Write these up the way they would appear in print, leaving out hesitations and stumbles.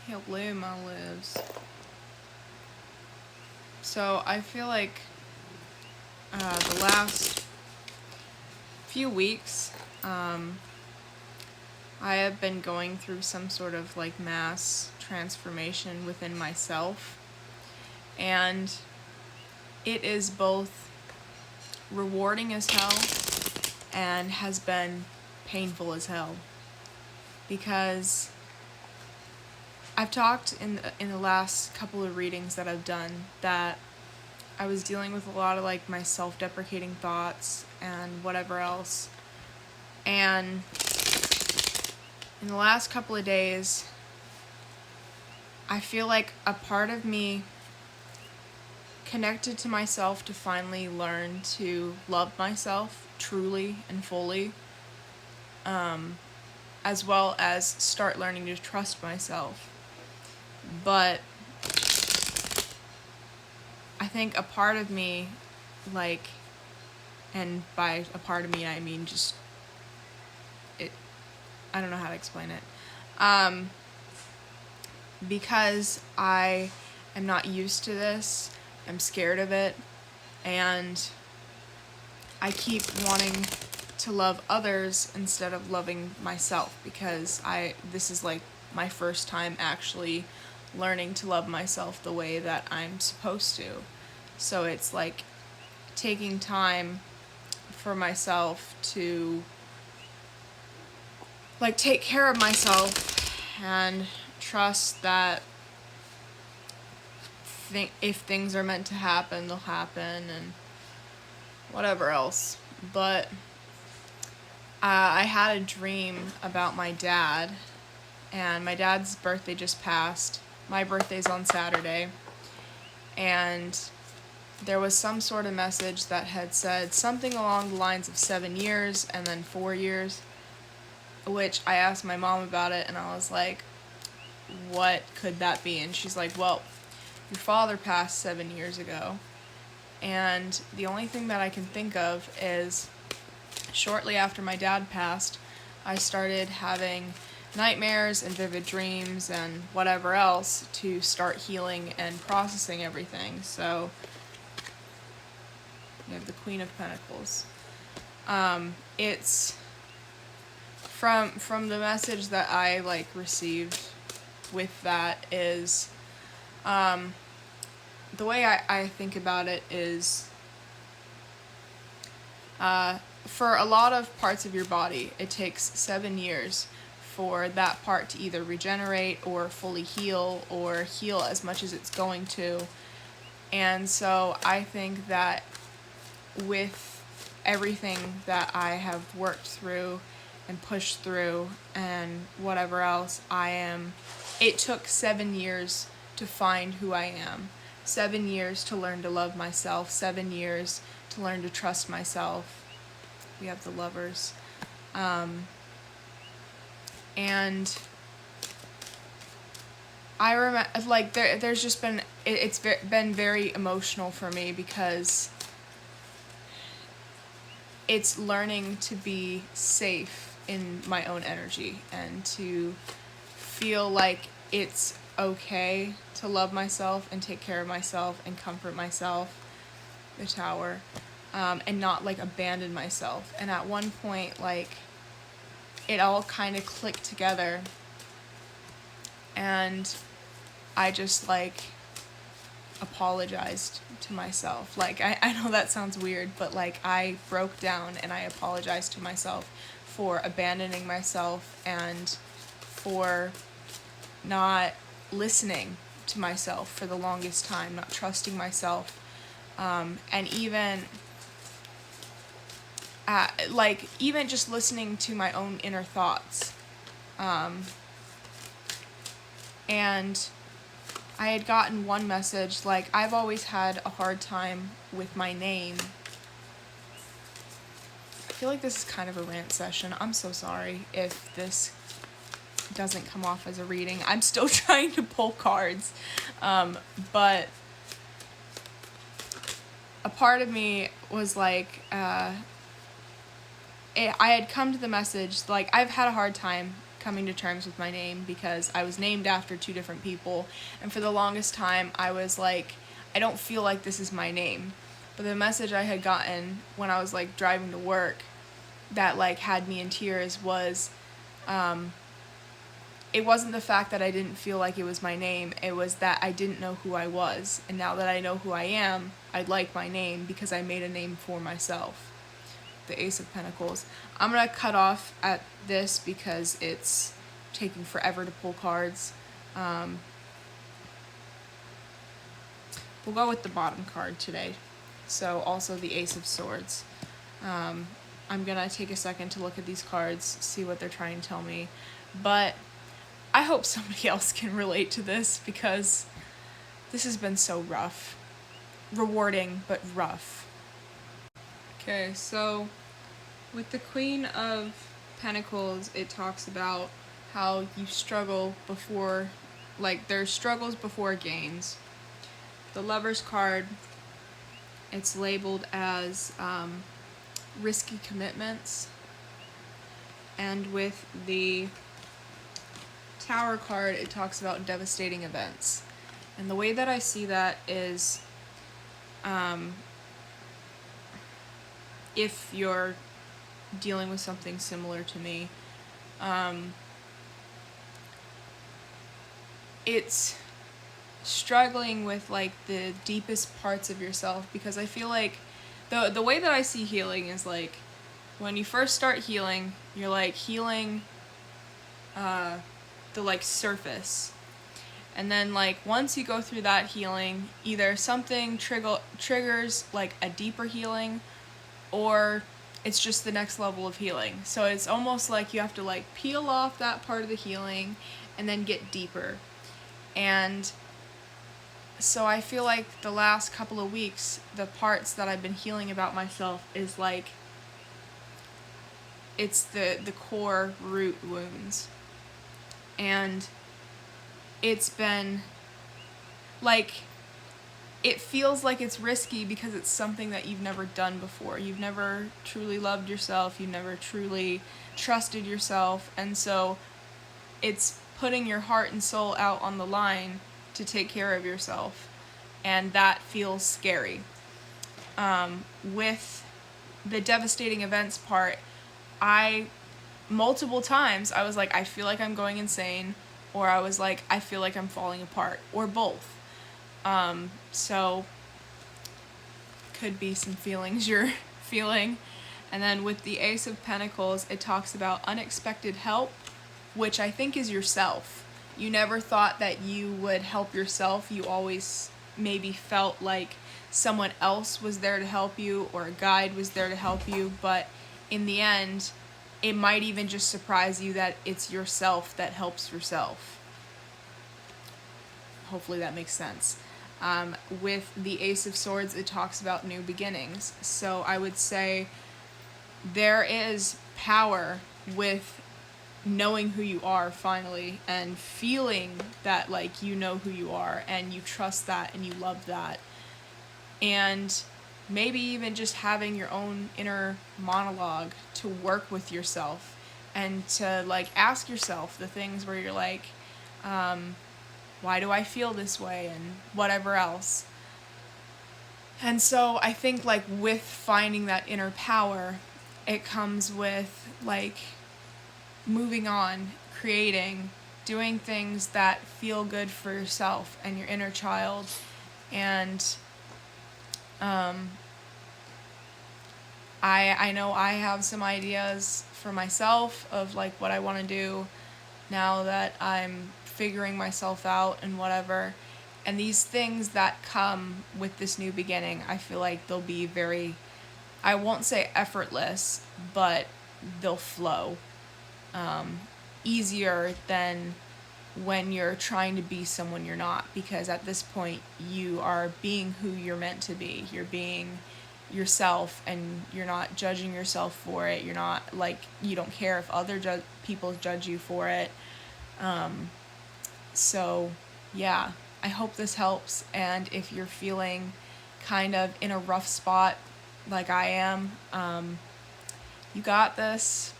Hello, my lives. So I feel like the last few weeks, I have been going through some sort of like mass transformation within myself, and it is both rewarding as hell and has been painful as hell, because I've talked in the last couple of readings that I've done that I was dealing with a lot of like my self-deprecating thoughts and whatever else. And in the last couple of days, I feel like a part of me connected to myself to finally learn to love myself truly and fully, as well as start learning to trust myself. But I think a part of me, like, and by a part of me I mean just it, I don't know how to explain it, because I am not used to this, I'm scared of it, and I keep wanting to love others instead of loving myself, because this is like my first time actually learning to love myself the way that I'm supposed to. So it's like taking time for myself to like take care of myself and trust that if things are meant to happen, they'll happen, and whatever else. But I had a dream about my dad, and my dad's birthday just passed. My birthday's on Saturday, and there was some sort of message that had said something along the lines of 7 years and then 4 years, which I asked my mom about it, and I was like, what could that be? And she's like, well, your father passed 7 years ago. And the only thing that I can think of is shortly after my dad passed, I started having nightmares and vivid dreams and whatever else to start healing and processing everything. So you have the Queen of Pentacles. It's from the message that I like received with that is, the way I think about it is, for a lot of parts of your body, it takes 7 years for that part to either regenerate or fully heal or heal as much as it's going to. And so I think that with everything that I have worked through and pushed through and whatever else, it took 7 years to find who I am. 7 years to learn to love myself. 7 years to learn to trust myself. We have the Lovers. And I remember, like, there's just been, it's been very emotional for me, because it's learning to be safe in my own energy and to feel like it's okay to love myself and take care of myself and comfort myself, the Tower, and not like abandon myself. And at one point, like, it all kind of clicked together, and I just like apologized to myself. Like, I know that sounds weird, but like I broke down and I apologized to myself for abandoning myself and for not listening to myself for the longest time, not trusting myself, and even like even just listening to my own inner thoughts. And I had gotten one message, like, I've always had a hard time with my name. I feel like this is kind of a rant session. I'm so sorry if this doesn't come off as a reading. I'm still trying to pull cards. But a part of me was like, I had come to the message, like, I've had a hard time coming to terms with my name, because I was named after two different people, and for the longest time I was like, I don't feel like this is my name. But the message I had gotten when I was like driving to work that like had me in tears was, it wasn't the fact that I didn't feel like it was my name, it was that I didn't know who I was, and now that I know who I am, I'd like my name because I made a name for myself. The Ace of Pentacles. I'm going to cut off at this because it's taking forever to pull cards. We'll go with the bottom card today. So also the Ace of Swords. I'm going to take a second to look at these cards, see what they're trying to tell me. But I hope somebody else can relate to this because this has been so rough. Rewarding, but rough. Okay, so with the Queen of Pentacles, it talks about how you struggle before, like there's struggles before gains. The Lover's card, it's labeled as risky commitments. And with the Tower card, it talks about devastating events. And the way that I see that is, if you're dealing with something similar to me, it's struggling with like the deepest parts of yourself, because I feel like the way that I see healing is like when you first start healing, you're like healing the like surface, and then like once you go through that healing, either something triggers like a deeper healing, or it's just the next level of healing. So it's almost like you have to like peel off that part of the healing and then get deeper. And so I feel like the last couple of weeks, the parts that I've been healing about myself is like, it's the core root wounds. And it's been like, it feels like it's risky because it's something that you've never done before. You've never truly loved yourself. You've never truly trusted yourself. And so it's putting your heart and soul out on the line to take care of yourself. And that feels scary. With the devastating events part, multiple times I was like, I feel like I'm going insane, or I was like, I feel like I'm falling apart, or both. So could be some feelings you're feeling. And then with the Ace of Pentacles, it talks about unexpected help, which I think is yourself. You never thought that you would help yourself. You always maybe felt like someone else was there to help you, or a guide was there to help you, but in the end, it might even just surprise you that it's yourself that helps yourself. Hopefully that makes sense. With the Ace of Swords, it talks about new beginnings. So I would say there is power with knowing who you are finally, and feeling that like you know who you are and you trust that and you love that. And maybe even just having your own inner monologue to work with yourself and to like ask yourself the things where you're like, why do I feel this way, and whatever else. And so I think like with finding that inner power, it comes with like moving on, creating, doing things that feel good for yourself and your inner child. And I know I have some ideas for myself of like what I want to do now that I'm figuring myself out and whatever. And these things that come with this new beginning, I feel like they'll be very, I won't say effortless, but they'll flow easier than when you're trying to be someone you're not, because at this point you are being who you're meant to be. You're being yourself, and you're not judging yourself for it. You're not like, you don't care if other people judge you for it. So yeah, I hope this helps. And if you're feeling kind of in a rough spot like I am, you got this.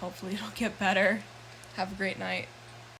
Hopefully it'll get better. Have a great night.